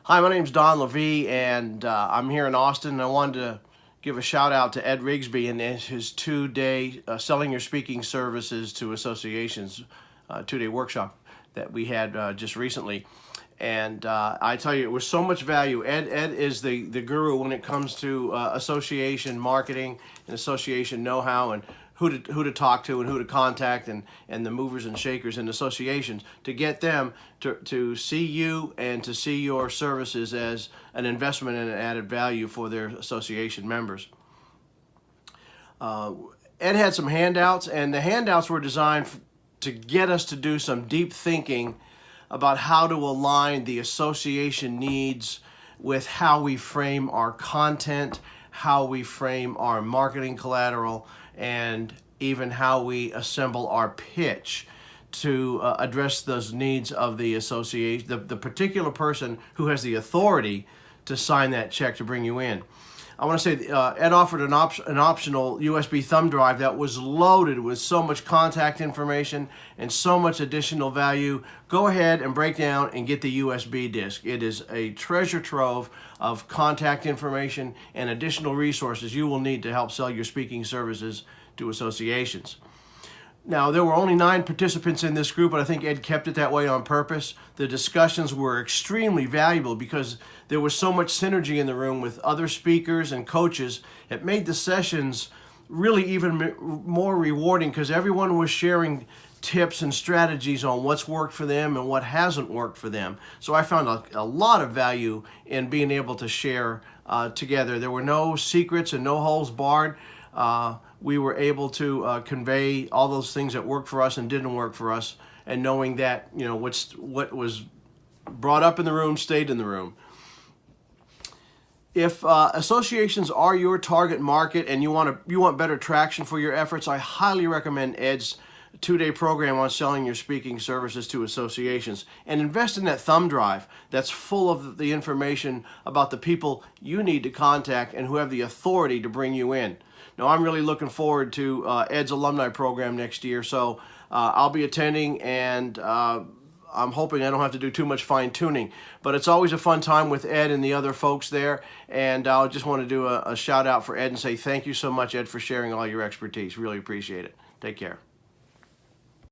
Hi, my name's Donn LeVie, and I'm here in Austin. And I wanted to give a shout out to Ed Rigsbee and his two-day selling your speaking services to associations, two-day workshop that we had just recently. And I tell you, it was so much value. Ed is the guru when it comes to association marketing and association know-how and who to talk to and who to contact and the movers and shakers in associations to get them to see you and to see your services as an investment and an added value for their association members. Ed had some handouts, and the handouts were designed to get us to do some deep thinking about how to align the association needs with how we frame our content, how we frame our marketing collateral, and even how we assemble our pitch to address those needs of the association, the particular person who has the authority to sign that check to bring you in. I want to say Ed offered an optional USB thumb drive that was loaded with so much contact information and so much additional value. Go ahead and break down and get the USB disk. It is a treasure trove of contact information and additional resources you will need to help sell your speaking services to associations. Now, there were only 9 participants in this group, but I think Ed kept it that way on purpose. The discussions were extremely valuable because there was so much synergy in the room with other speakers and coaches. It made the sessions really even more rewarding because everyone was sharing tips and strategies on what's worked for them and what hasn't worked for them. So I found a lot of value in being able to share together. There were no secrets and no holes barred. We were able to convey all those things that worked for us and didn't work for us, and knowing that what was brought up in the room stayed in the room. If associations are your target market and you want better traction for your efforts, I highly recommend Ed's 2-day program on selling your speaking services to associations, and invest in that thumb drive that's full of the information about the people you need to contact and who have the authority to bring you in. Now, I'm really looking forward to Ed's alumni program next year, so I'll be attending, and I'm hoping I don't have to do too much fine-tuning. But it's always a fun time with Ed and the other folks there, and I just want to do a shout-out for Ed and say thank you so much, Ed, for sharing all your expertise. Really appreciate it. Take care.